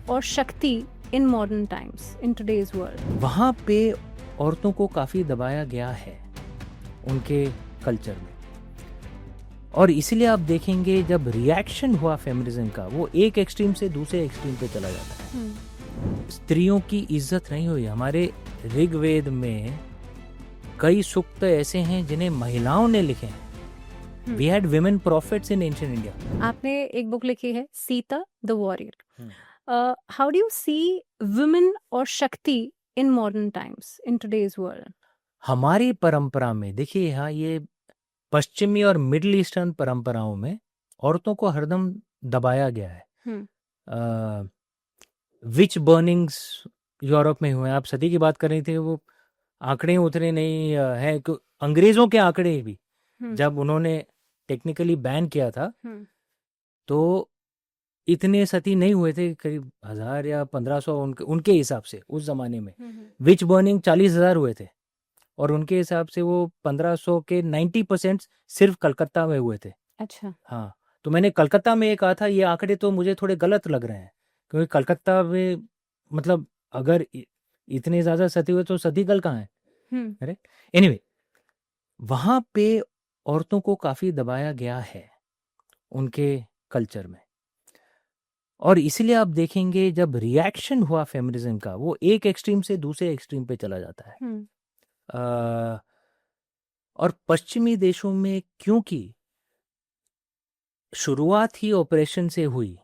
और shakti in modern times in today's world? वहाँ पे औरतों को काफ़ी दबाया गया है उनके कल्चर में, और इसलिए आप देखेंगे जब रिएक्शन हुआ फेमिनिज्म का, वो एक एक्सट्रीम से दूसरे एक्सट्रीम पे चला जाता है। स्त्रियों की इज्जत नहीं हुई। हमारे ऋग्वेद में कई सूक्त ऐसे हैं जिन्हें महिलाओं ने लिखे हैं। We had women prophets in ancient India. आपने एक बुक लिखी है Sita the warrior. How do you see women और shakti in modern times in today's world? हमारी परंपरा में देखिए, यहाँ ये पश्चिमी और मिडिल ईस्टर्न परंपराओं में औरतों को हरदम दबाया गया है। विच बर्निंग्स यूरोप में हुए, आप सदी की बात कर रही थी, वो आंकड़े उतरे नहीं हैं। अंग्रेजों के आंकड़े भी जब उन्होंने टेक्निकली बैन किया था तो इतने सती नहीं हुए थे, करीब 1000 या 1500 उनके हिसाब से उस जमाने में। विच बर्निंग 40,000 हुए थे, और उनके हिसाब से वो 1500 के 90% सिर्फ कलकत्ता में हुए थे। अच्छा। हाँ, तो मैंने कलकत्ता में ये कहा था, ये आंकड़े तो मुझे थोड़े गलत लग रहे हैं, क्योंकि कलकत्ता में मतलब अगर इतने ज्यादा सती हुए तो सती कल कहाँ है? अरे एनीवे, वहां पे औरतों को काफी दबाया गया है उनके कल्चर में, और इसलिए आप देखेंगे जब रिएक्शन हुआ फेमिनिज्म का, वो एक एक्सट्रीम से दूसरे एक्सट्रीम पे चला जाता है। और पश्चिमी देशों में क्योंकि शुरुआत ही ऑपरेशन से हुई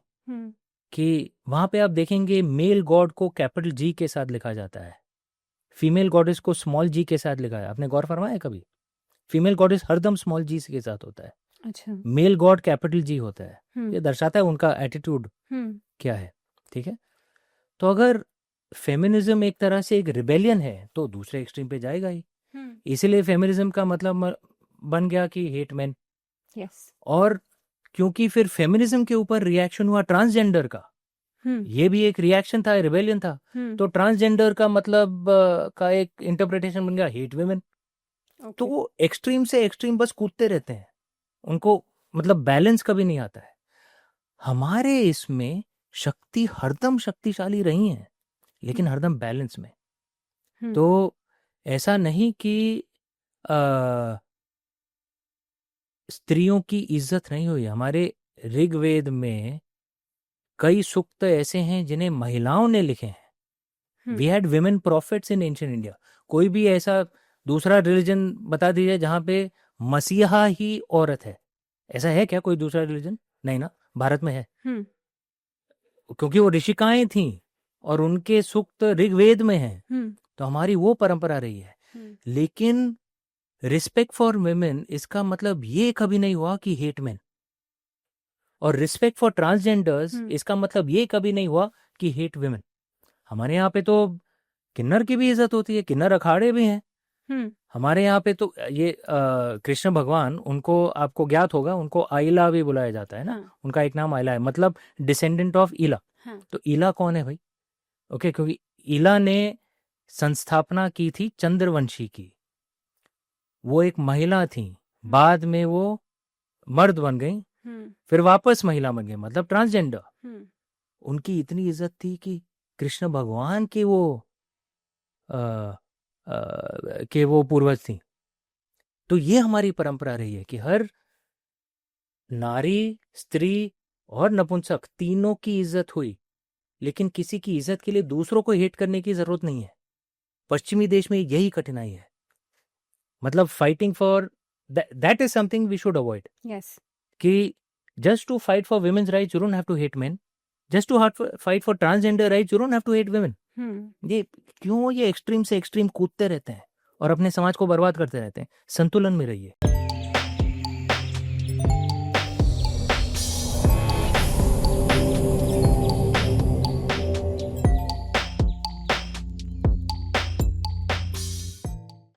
कि वहां पे आप देखेंगे मेल गॉड को कैपिटल जी के साथ लिखा जाता है, फीमेल गॉडेस को स्मॉल जी के साथ लिखा है। आपने गौर फरमाया कभी? फीमेल गॉडेस हरदम स्मॉल जी के साथ होता है। अच्छा। मेल गॉड कैपिटल जी होता है। ये दर्शाता है उनका एटीट्यूड क्या है। ठीक है, तो अगर फेमिनिज्म एक तरह से एक रिबेलियन है तो दूसरे एक्सट्रीम पे जाएगा ही। इसीलिए फेमिनिज्म का मतलब बन गया कि हेट मैन। यस। और क्योंकि फिर फेमिनिज्म के ऊपर रिएक्शन हुआ ट्रांसजेंडर का, ये भी एक रिएक्शन था, रिबेलियन था। तो ट्रांसजेंडर का मतलब का एक इंटरप्रिटेशन बन गया हेट वुमेन। तो वो एक्सट्रीम से एक्सट्रीम बस कूदते रहते हैं, उनको मतलब बैलेंस कभी नहीं आता है। हमारे इसमें शक्ति हरदम शक्तिशाली रही है, लेकिन हरदम बैलेंस में। तो ऐसा नहीं कि स्त्रियों की इज्जत नहीं हुई। हमारे ऋग्वेद में कई सूक्त ऐसे हैं जिन्हें महिलाओं ने लिखे हैं। We had women prophets in ancient India. कोई भी ऐसा दूसरा रिलीजन बता दीजिए जहां पे मसीहा ही औरत है। ऐसा है क्या कोई दूसरा रिलीजन? नहीं ना, भारत में है। क्योंकि वो ऋषिकाएं थीं और उनके सूक्त ऋग्वेद में हैं। तो हमारी वो परंपरा रही है। लेकिन रिस्पेक्ट फॉर वुमेन इसका मतलब ये कभी नहीं हुआ कि हेट मैन, और रिस्पेक्ट फॉर ट्रांसजेंडर्स इसका मतलब ये कभी नहीं हुआ कि हेट वुमेन। हमारे यहाँ पे तो किन्नर की भी इज्जत होती है, किन्नर अखाड़े भी हैं। हमारे यहाँ पे तो ये कृष्ण भगवान, उनको आपको ज्ञात होगा, उनको आइला भी बुलाया जाता है ना। उनका एक नाम आइला है, मतलब डिसेंडेंट ऑफ ईला। तो ईला कौन है भाई? ओके, क्योंकि ईला ने संस्थापना की थी चंद्रवंशी की। वो एक महिला थी, बाद में वो मर्द बन गई, फिर वापस महिला बन गई, मतलब ट्रांसजेंडर। उनकी इतनी इज्जत थी कि कृष्ण भगवान के वो पूर्वज थी। तो ये हमारी परंपरा रही है कि हर नारी, स्त्री और नपुंसक तीनों की इज्जत हुई, लेकिन किसी की इज्जत के लिए दूसरों को हेट करने की जरूरत नहीं है। पश्चिमी देश में यही कठिनाई है। मतलब fighting for that is something we should avoid. Yes, कि just to fight for women's rights you don't have to hate men, just to fight for transgender rights you don't have to hate women। ये क्यों ये extreme से extreme कूदते रहते हैं और अपने समाज को बर्बाद करते रहते हैं? संतुलन में रहिए।